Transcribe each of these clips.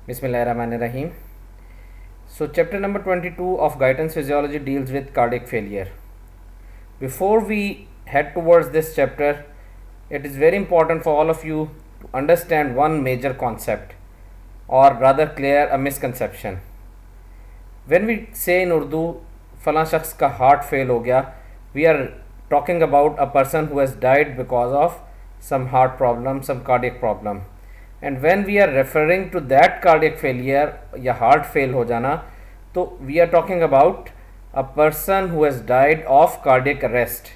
Bismillahirrahmanirrahim. So, chapter number 22 of Guidance Physiology deals with cardiac failure. Before we head towards this chapter, it is very important for all of you to understand one major concept, or rather clear a misconception. When we say in Urdu, फलां शख्स का heart fail हो गया, we are talking about a person who has died because of some heart problem, some cardiac problem. And when we are referring to that cardiac failure या heart fail हो जाना, तो we are talking about a person who has died of cardiac arrest.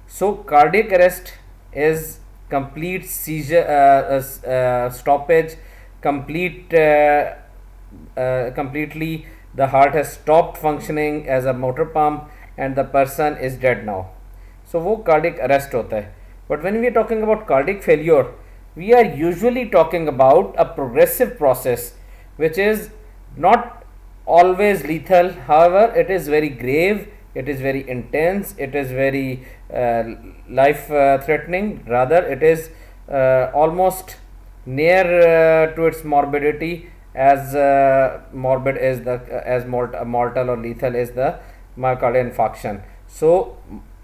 So cardiac arrest is complete seizure, stoppage, completely the heart has stopped functioning as a motor pump and the person is dead now. So वो cardiac arrest होता है. But when we are talking about cardiac failure, we are usually talking about a progressive process which is not always lethal. However, it is very grave, it is very intense, it is very life threatening. Rather, it is almost near to its morbidity, as morbid is the as mortal or lethal is the myocardial infarction. So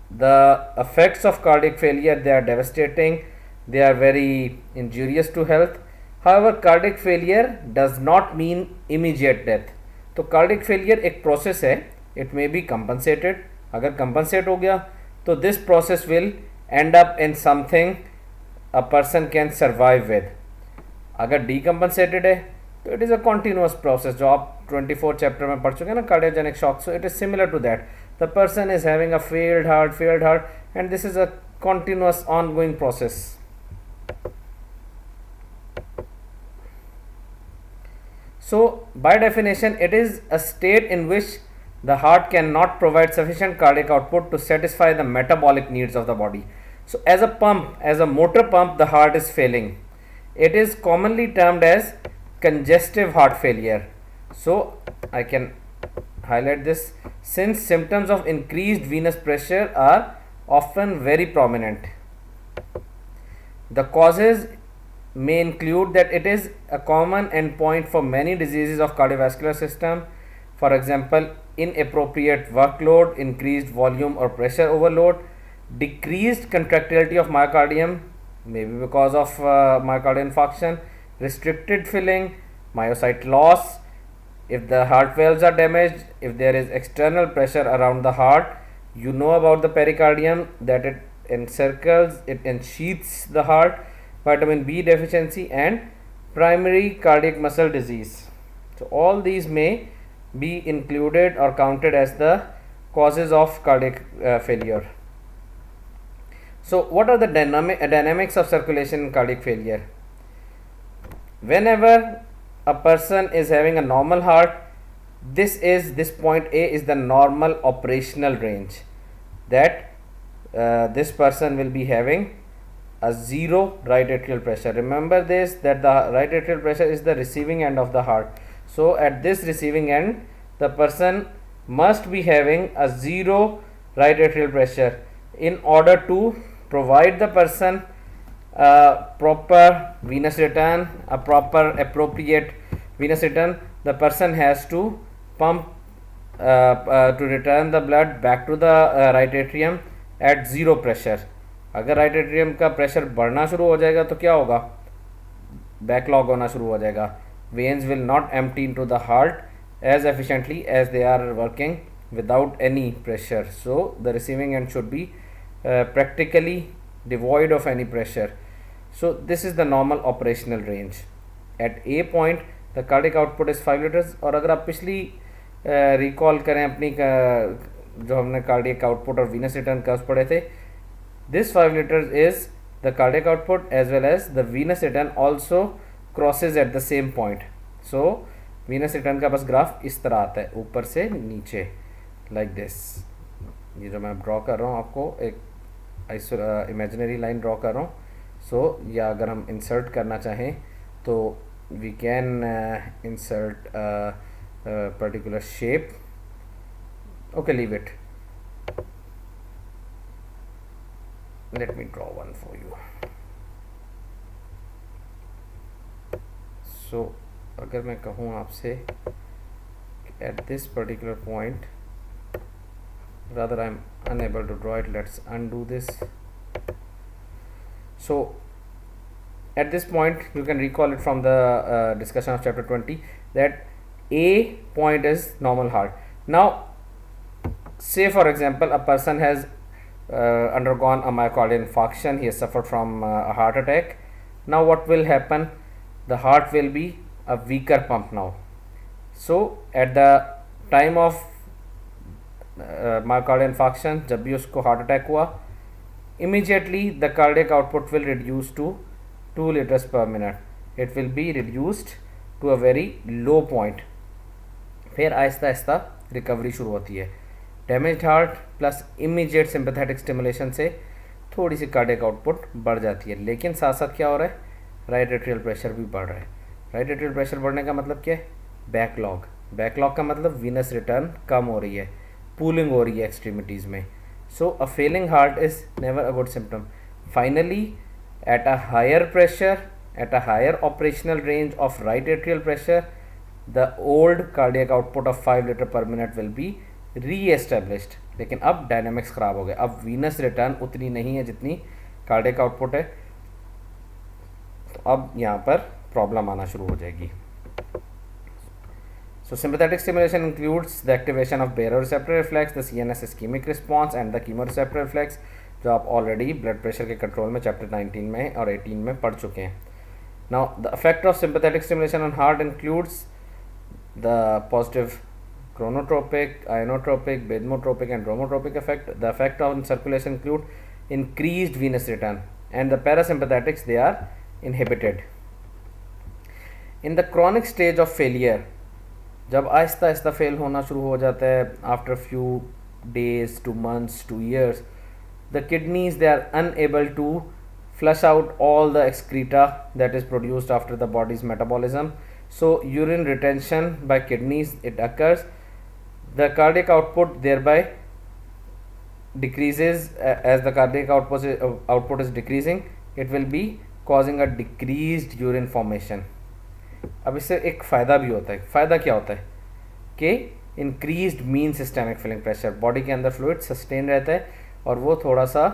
the effects of cardiac failure, they are devastating, they are very injurious to health. However, cardiac failure does not mean immediate death. तो cardiac failure एक process है, it may be compensated. अगर compensate हो गया तो this process will end up in something a person can survive with. अगर decompensated है तो it is a continuous process, जो आप 24 चैप्टर में पढ़ चुके हैं ना, cardiogenic shock. So it is similar to that. The person is having a failed heart and this is a continuous on going process. So, by definition, it is a state in which the heart cannot provide sufficient cardiac output to satisfy the metabolic needs of the body. So, as a pump, as a motor pump, the heart is failing. It is commonly termed as congestive heart failure. So, I can highlight this, since symptoms of increased venous pressure are often very prominent. The causes may include that it is a common endpoint for many diseases of cardiovascular system. For example, inappropriate workload, increased volume or pressure overload, decreased contractility of myocardium, maybe because of myocardial infarction, restricted filling, myocyte loss. If the heart valves are damaged, if there is external pressure around the heart, you know about the pericardium, that it encircles, it ensheaths the heart, vitamin B deficiency, and primary cardiac muscle disease. So all these may be included or counted as the causes of cardiac failure. So what are the dynamics of circulation in cardiac failure? Whenever a person is having a normal heart, this point A is the normal operational range, that this person will be having a zero right atrial pressure. Remember this, that the right atrial pressure is the receiving end of the heart. So at this receiving end, the person must be having a zero right atrial pressure. In order to provide the person a proper venous return, a proper appropriate venous return, the person has to pump to return the blood back to the right atrium at zero pressure. अगर right atrium का pressure बढ़ना शुरू हो जाएगा तो क्या होगा? Backlog होना शुरू हो जाएगा. Veins will not empty into the heart as efficiently as they are working without any pressure. So the receiving end should be practically devoid of any pressure. So this is the normal operational range. At A point the cardiac output is 5 liters. और अगर आप पिछली recall करें अपनी जो हमने cardiac output और venous return curves पढ़े थे, this 5 liters is the cardiac output as well as the venous return also crosses at the same point. So venous return का बस ग्राफ इस तरह आता है, ऊपर से नीचे, like this. ये जो मैं ड्रॉ कर रहा हूँ आपको एक इमेजिनरी लाइन ड्रॉ कर रहा हूँ. सो या अगर हम इंसर्ट करना चाहें तो we can insert particular shape. Okay, leave it. Let me draw one for you. So तो अगर मैं कहूँ आपसे at this particular point, rather I am unable to draw it, let's undo this. So at this point you can recall it from the discussion of chapter 20 that A point is normal heart. Now say for example a person has undergone a myocardial infarction, he has suffered from a heart attack. Now what will happen, the heart will be a weaker pump now. So at the time of myocardial infarction, जब भी उसको heart attack हुआ, immediately the cardiac output will reduce to 2 liters per minute. It will be reduced to a very low point. फिर Aahista Aahista recovery शुरू होती है. Damaged heart plus immediate sympathetic stimulation से थोड़ी सी कार्डियक आउटपुट बढ़ जाती है, लेकिन साथ साथ क्या हो रहा है, राइट एट्रियल प्रेशर भी बढ़ रहा है. राइट एट्रियल प्रेशर बढ़ने का मतलब क्या है, बैकलॉग. बैकलॉग का मतलब वीनस रिटर्न कम हो रही है, पूलिंग हो रही है एक्सट्रीमिटीज़ में. So a failing heart is never a good symptom. Finally at a higher pressure, at a higher operational range of right atrial pressure, the old cardiac output of 5 liter per minute will be re-established. लेकिन अब dynamics ख़राब हो गए, अब venous return उतनी नहीं है जितनी कार्डियक आउटपुट है, तो अब यहाँ पर प्रॉब्लम आना शुरू हो जाएगी. So sympathetic stimulation includes the activation of baroreceptor reflex, the CNS ischemic response and the chemoreceptor reflex, जो आप ऑलरेडी ब्लड प्रेशर के कंट्रोल में चैप्टर 19 में और 18 में पढ़ चुके हैं. Now the effect of sympathetic stimulation on heart includes the positive chronotropic, ionotropic, basmotropic and dromotropic effect. The effect on circulation include increased venous return, and the parasympathetics, they are inhibited. In the chronic stage of failure, जब Aahista Aahista fail होना शुरू हो जाता है, after few days to months to years, the kidneys, they are unable to flush out all the excreta that is produced after the body's metabolism. So urine retention by kidneys, it occurs. The cardiac output thereby decreases. As the cardiac output is decreasing, it will be causing a decreased urine formation. अब इससे एक फ़ायदा भी होता है. फ़ायदा क्या होता है कि increased mean systemic filling pressure, body के अंदर फ्लूइड सस्टेन रहता है और वो थोड़ा सा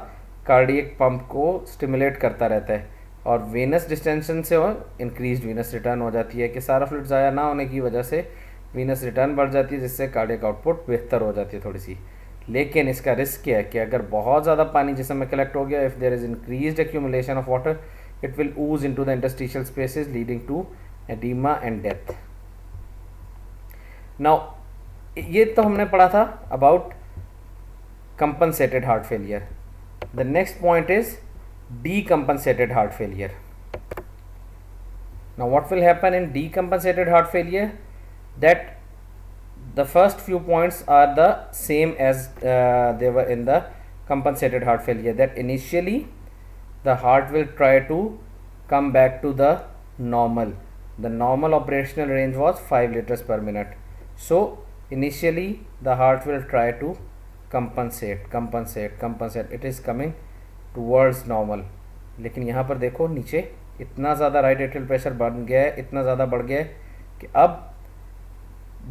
कार्डियक पंप को स्टिमुलेट करता रहता है, और वेनस डिस्टेंशन से और इंक्रीज्ड वीनस रिटर्न हो जाती है कि सारा फ्लूइड ज़ाया ना होने की वजह से वीनस रिटर्न बढ़ जाती है, जिससे कार्डियक आउटपुट बेहतर हो जाती है थोड़ी सी. लेकिन इसका रिस्क क्या है कि अगर बहुत ज़्यादा पानी जिसम में कलेक्ट हो गया, if there is increased accumulation of water, it will ooze into the interstitial spaces leading to edema and death. Now ये तो हमने पढ़ा था about compensated heart failure. The next point is decompensated heart failure. Now what will happen in decompensated heart failure, that the first few points are the same as they were in the compensated heart failure, that initially the heart will try to come back to the normal operational range was 5 liters per minute. So initially the heart will try to compensate, it is coming towards normal. लेकिन यहाँ पर देखो नीचे इतना ज़्यादा right atrial pressure बढ़ गया है, इतना ज़्यादा बढ़ गया है कि अब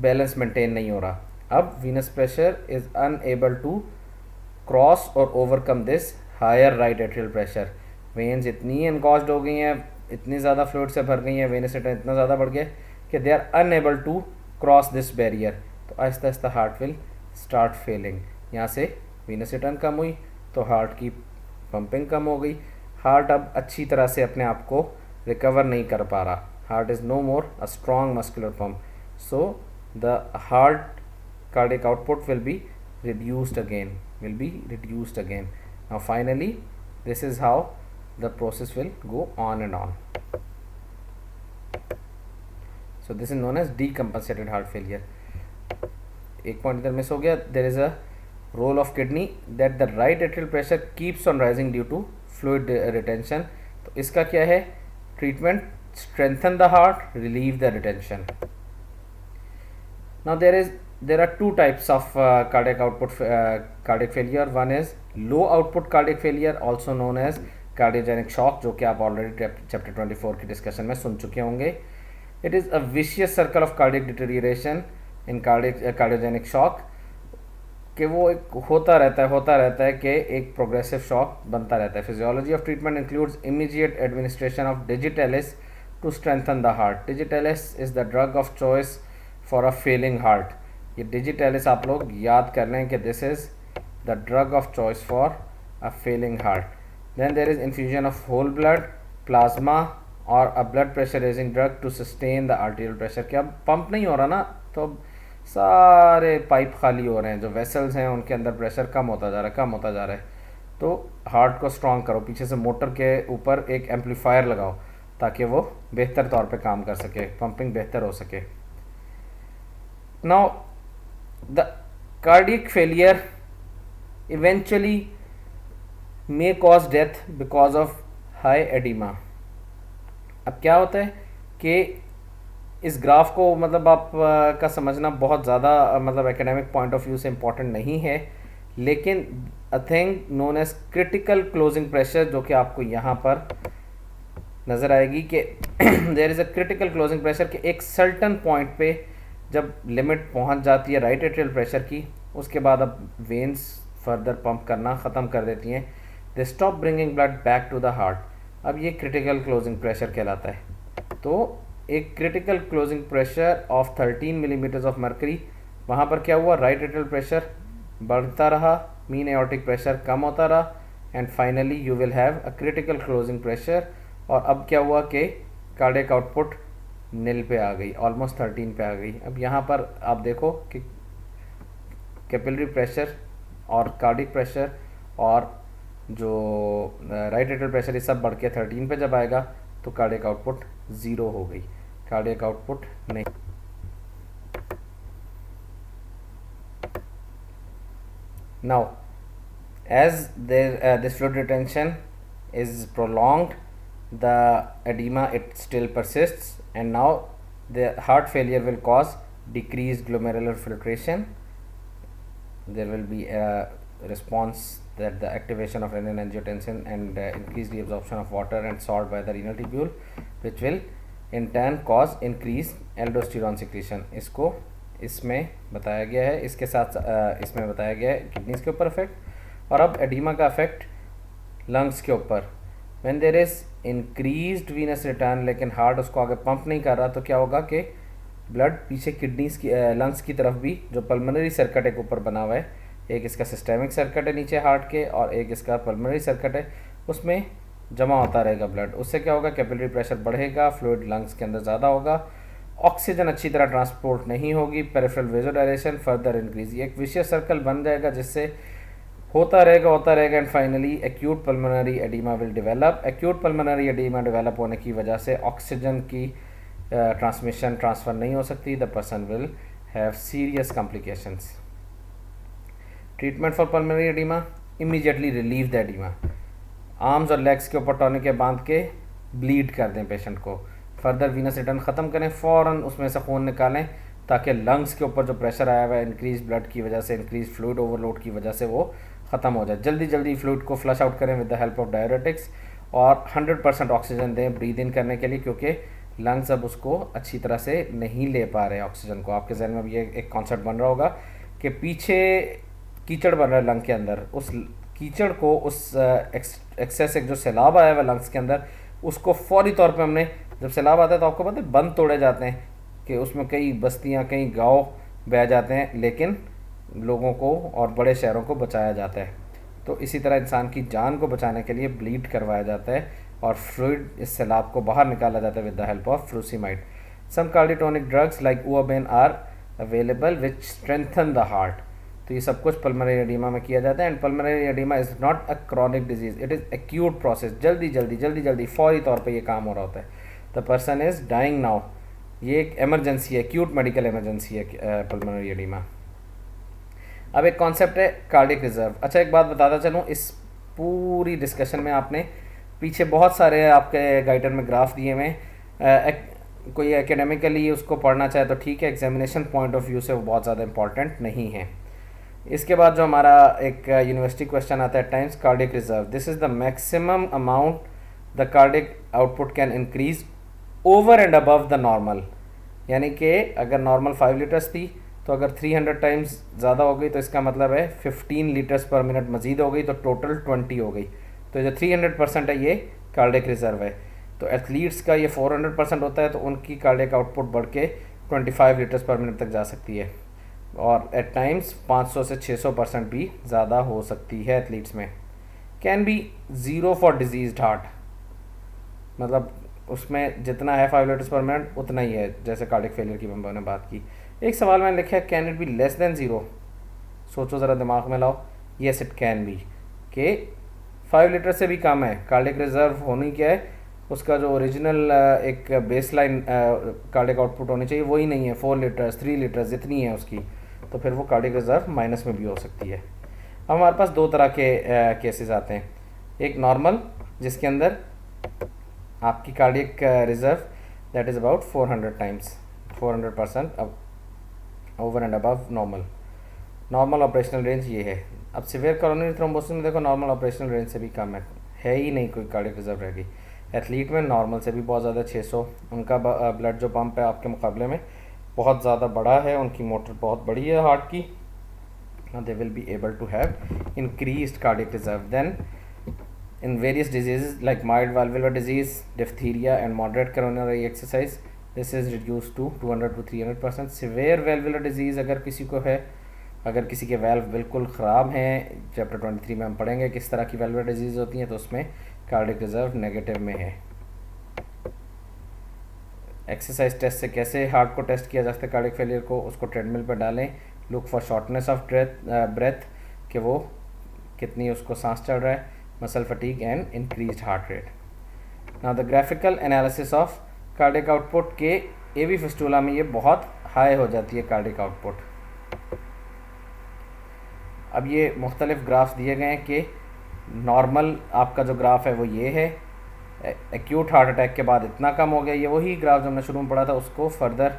बैलेंस मेंटेन नहीं हो रहा. अब venous pressure is unable to cross और overcome this higher right atrial pressure. Veins इतनी एनगॉज्ड हो गई हैं, इतनी ज़्यादा फ्लूइड से भर गई हैं, वेनस रिटर्न इतना ज़्यादा बढ़ गया कि they are unable to cross this barrier. तो आहिस्ता आहिस्ता हार्ट विल स्टार्ट फेलिंग. यहाँ से वीनस रिटर्न कम हुई तो हार्ट की पंपिंग कम हो गई, हार्ट अब अच्छी तरह से अपने आप को रिकवर नहीं कर पा रहा. Heart is no more a strong muscular pump, so the heart cardiac output will be reduced again. Now finally this is how the process will go on and on. So this is known as decompensated heart failure. एक point इधर miss हो गया. there is a role of kidney, that the right atrial pressure keeps on rising due to fluid retention. तो इसका क्या है treatment, strengthen the heart, relieve the retention. Now there are two types of cardiac failure. One is low output cardiac failure, also known as cardiogenic shock, जो कि आप already chapter 24 की discussion में सुन चुके होंगे. It is a vicious circle of cardiac deterioration in cardiogenic shock, कि वो एक होता रहता है कि एक प्रोग्रेसिव शॉक बनता रहता है. Physiology of treatment includes immediate administration of digitalis to strengthen the heart. Digitalis is the drug of choice for a failing heart. ये डिजिटेलिस आप लोग याद कर लें कि this is the drug of choice for a failing heart. Then there is infusion of whole blood, plasma और a blood pressure raising drug to sustain the arterial pressure. कि अब पंप नहीं हो रहा ना, तो अब सारे पाइप खाली हो रहे हैं, जो वेसल्स हैं उनके अंदर प्रेशर कम होता जा रहा है. तो हार्ट को स्ट्रॉन्ग करो, पीछे से मोटर के ऊपर एक एम्पलीफायर लगाओ ताकि वो बेहतर तौर पे काम कर सके, पंपिंग बेहतर हो सके. Now the cardiac failure eventually may cause death because of high edema. अब क्या होता है कि इस ग्राफ को मतलब आप का समझना बहुत ज़्यादा मतलब एकेडमिक पॉइंट ऑफ व्यू से इम्पॉर्टेंट नहीं है, लेकिन a thing known as critical closing pressure, जो कि आपको यहाँ पर नज़र आएगी कि there is a critical closing pressure, कि एक सर्टन पॉइंट पे जब लिमिट पहुँच जाती है राइट एट्रियल प्रेशर की, उसके बाद अब वेन्स फर्दर पंप करना ख़त्म कर देती हैं. They stop bringing blood back to the heart. अब ये क्रिटिकल क्लोजिंग प्रेशर कहलाता है. तो एक critical closing pressure of 13 millimetres of mercury, वहाँ पर क्या हुआ, राइट एट्रियल प्रेशर बढ़ता रहा, मीन एओर्टिक प्रेशर कम होता रहा, and finally you will have a critical closing pressure. और अब क्या हुआ कि कार्डियक आउटपुट नील पे आ गई, ऑलमोस्ट 13 पे आ गई. अब यहाँ पर आप देखो कि कैपिलरी प्रेशर और कार्डियक प्रेशर और जो राइट एट्रियल प्रेशर ये सब बढ़ के 13 पे जब आएगा तो कार्डियक आउटपुट 0 हो गई, कार्डियक आउटपुट नहीं. Now as there this fluid retention is prolonged, the edema it still persists, and now the heart failure will cause decreased glomerular filtration. There will be a response that the activation of renin-angiotensin and increased reabsorption of water and salt by the renal tubule, which will in turn cause increased aldosterone secretion. इसको इसमें बताया गया है, इसके साथ इसमें बताया गया है किडनीज के ऊपर इफेक्ट. और अब एडिमा का इफेक्ट लंग्स के ऊपर. When there is increased venous return, लेकिन हार्ट उसको आगे पंप नहीं कर रहा, तो क्या होगा कि ब्लड पीछे किडनीज की लंग्स की तरफ भी, जो पल्मोनरी सर्किट एक ऊपर बना हुआ है, एक इसका सिस्टेमिक सर्किट है नीचे हार्ट के और एक इसका पल्मोनरी सर्किट है, उसमें जमा होता रहेगा ब्लड. उससे क्या होगा, कैपिलरी प्रेशर बढ़ेगा, फ्लूइड लंग्स के अंदर ज़्यादा होगा, ऑक्सीजन अच्छी तरह ट्रांसपोर्ट नहीं होगी, पेरिफेरल वेजोडाइलेशन फर्दर इंक्रीज. ये एक विशियस सर्कल बन जाएगा जिससे होता रहेगा and finally acute pulmonary oedema will develop. Acute pulmonary oedema develop होने की वजह से ऑक्सीजन की ट्रांसफ़र नहीं हो सकती. The person will have serious complications. Treatment for pulmonary oedema, immediately relieve the oedema. Arms और लेग्स के ऊपर टॉनिक बांध के ब्लीड कर दें पेशेंट को. फर्दर वीनस रिटर्न ख़त्म करें, फ़ौरन उसमें से खून निकालें ताकि लंग्स के ऊपर जो प्रेशर आया हुआ है इंक्रीज ब्लड की वजह से, इंक्रीज फ्लूइड ओवरलोड की वजह से, वो ख़त्म हो जाए. जल्दी फ्लूइड को फ्लश आउट करें with the help of diuretics और 100% ऑक्सीजन दें ब्रीद इन करने के लिए, क्योंकि लंग्स अब उसको अच्छी तरह से नहीं ले पा रहे ऑक्सीजन को. आपके जहन में भी ये एक कॉन्सेप्ट बन रहा होगा कि पीछे कीचड़ बन रहा है लंग के अंदर, उस कीचड़ को, उस एक्सेस एक जो सैलाब आया हुआ लंग्स के अंदर, उसको फौरी तौर पे हमने, जब सैलाब आता है तो आपको पता है बंद तोड़े जाते हैं कि उसमें कई बस्तियां, कई गांव बह जाते हैं, लेकिन लोगों को और बड़े शहरों को बचाया जाता है. तो इसी तरह इंसान की जान को बचाने के लिए ब्लीड करवाया जाता है और फ्लूइड, इस सैलाब को बाहर निकाला जाता है with the help of frusemide. Some cardiotonic drugs like ouabain are available which strengthen the heart. तो ये सब कुछ पल्मोनरी एडिमा में किया जाता है. And pulmonary oedema is not a chronic disease, it is acute process. जल्दी फौरी तौर पे ये काम हो रहा होता है. The person is dying now. ये एक एमरजेंसी है, एक्यूट मेडिकल एमरजेंसी है पल्मोनरी एडिमा. अब एक कॉन्सेप्ट है कार्डियक रिजर्व. अच्छा, एक बात बताता चलूँ, इस पूरी डिस्कशन में आपने पीछे बहुत सारे आपके गाइडर में ग्राफ दिए हुए हैं. कोई एकेडमिकली उसको पढ़ना चाहे तो ठीक है, एग्जामिनेशन पॉइंट ऑफ व्यू से वो बहुत ज़्यादा इंपॉर्टेंट नहीं है. इसके बाद जो हमारा एक यूनिवर्सिटी क्वेश्चन आता है times, cardiac reserve. This is the maximum amount the cardiac output can increase over and above the normal. यानी कि अगर नॉर्मल 5 लीटर्स थी तो अगर 300 टाइम्स ज़्यादा हो गई तो इसका मतलब है 15 लीटर्स पर मिनट मज़ीद हो गई तो टोटल 20 हो गई। तो जो 300% है ये कार्डियक रिजर्व है। तो एथलीट्स का ये 400% होता है तो उनकी कार्डियक आउटपुट बढ़ के 25 लीटर्स पर मिनट तक जा सकती है, और एट टाइम्स 500 से 600% भी ज़्यादा हो सकती है एथलीट्स में। Can be zero for diseased heart, मतलब उसमें जितना है 5 लीटर्स पर मिनट उतना ही है, जैसे कार्डियक फेलियर की मैंने बात की। एक सवाल मैंने लिखा है can it be less than zero. सोचो ज़रा, दिमाग में लाओ। येस इट कैन बी, के 5 लीटर से भी कम है। कार्डियक रिजर्व होनी क्या है, उसका जो ओरिजिनल एक बेस लाइन कार्डियक आउटपुट होनी चाहिए वही नहीं है, 4 लीटर्स 3 लीटर्स जितनी है उसकी, तो फिर वो कार्डियक रिजर्व माइनस में भी हो सकती है। अब हमारे पास दो तरह के केसेस आते हैं। एक नॉर्मल जिसके अंदर आपकी cardiac reserve that is about 400 times 400% अब over and above normal operational range ये है। अब सिवियर कोरोनरी थ्रोम्बोसिस में देखो नॉर्मल ऑपरेशनल रेंज से भी कम है ही नहीं कोई कार्डियक रिजर्व रहेगी। एथलीट में नॉर्मल से भी बहुत ज़्यादा 600, उनका ब्लड जो पंप है आपके मुकाबले में बहुत ज़्यादा बड़ा है, उनकी मोटर बहुत बड़ी है हार्ट की, they will be able to have increased cardiac reserve. Then in various diseases like mild valvular disease, diphtheria and moderate coronary exercise, this is reduced to 200 to 300%. severe valvular disease अगर किसी को है, अगर किसी के valve बिल्कुल ख़राब हैं, चैप्टर 23 में हम पढ़ेंगे किस तरह की वेल्वुलर डिजीज़ होती हैं, तो उसमें कार्डियक रिजर्व नेगेटिव में है। एक्सरसाइज टेस्ट से कैसे हार्ट को टेस्ट किया जा सकता है कार्डियक फेलियर को, उसको ट्रेडमिल पर डालें, look for shortness of breath कि वो कितनी उसको सांस चढ़ रहा है, muscle fatigue and increased heart rate. Now the graphical analysis of cardiac output के AV फिस्टुला में ये बहुत हाई हो जाती है कार्डियक आउटपुट। अब ये मुख्तलिफ ग्राफ्स दिए गए हैं कि नॉर्मल आपका जो ग्राफ है वो ये है, एक्यूट हार्ट अटैक के बाद इतना कम हो गया, ये वही ग्राफ जो हमने शुरू में पढ़ा था उसको फर्दर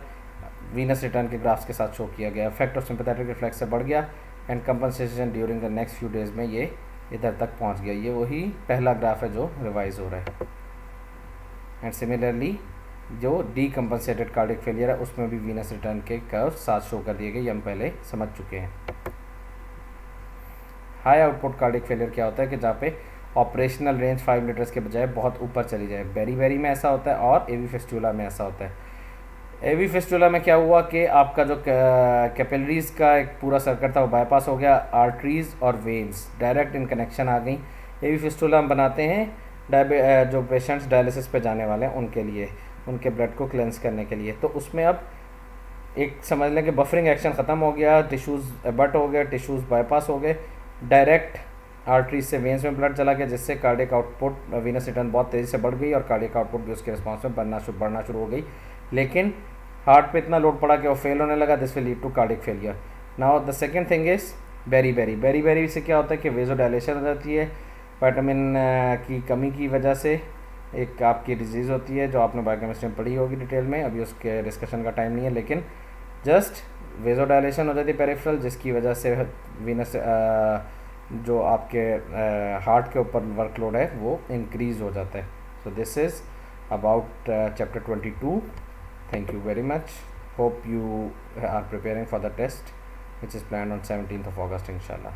वीनस रिटर्न के ग्राफ्स के साथ शो किया गया। इफेक्ट ऑफ सिंपैथेटिक रिफ्लेक्स से बढ़ गया and compensation during the next few days में ये इधर तक पहुंच गया। ये वही पहला ग्राफ है जो रिवाइज हो रहा है। एंड सिमिलरली जो डीकम्पनसेटेड कार्डियक फेलियर है उसमें भी वीनस रिटर्न के कर्व साथ शो कर दिए गए, ये हम पहले समझ चुके हैं। हाई आउटपुट कार्डियक फेलियर क्या होता है कि जहाँ पे ऑपरेशनल रेंज 5 लीटर्स के बजाय बहुत ऊपर चली जाए। बेरी में ऐसा होता है और एवी फिस्टुला में ऐसा होता है। एवी फिस्टुला में क्या हुआ कि आपका जो कैपिलरीज का एक पूरा सर्किट था वो बाईपास हो गया, आर्टरीज और वेन्स डायरेक्ट इन कनेक्शन आ गई। एवी फिस्टुला हम बनाते हैं जो पेशेंट्स डायलिसिस पे जाने वाले हैं उनके लिए, उनके ब्लड को क्लेंस करने के लिए। तो उसमें अब एक समझ लें कि बफरिंग एक्शन ख़त्म हो गया, टिश्यूज़ एबट हो गए, टिश्यूज़ बाईपास हो गए, डायरेक्ट आर्टरीज से वेन्स में ब्लड चला गया, जिससे कार्डियक आउटपुट वीनस रिटर्न बहुत तेज़ी से बढ़ गई और कार्डियक आउटपुट भी उसके रिस्पॉन्स में बढ़ना शुरू हो गई। लेकिन हार्ट पे इतना लोड पड़ा कि वो फेल होने लगा, this will lead to cardiac failure. Now the second thing is बेरी से क्या होता है कि वेजोडायलेशन हो जाती है, विटामिन की कमी की वजह से एक आपकी डिजीज़ होती है जो आपने बायोकेमिस्ट्री में पढ़ी होगी डिटेल में, अभी उसके डिस्कशन का टाइम नहीं है, लेकिन जस्ट वेजोडायलेशन हो जाती है पेरिफेरल, जिसकी वजह से वीनस जो आपके हार्ट के ऊपर वर्कलोड है वो इंक्रीज़ हो जाता है। So this is about chapter 22. Thank you very much. Hope you are preparing for the test which is planned on 17th of August inshallah.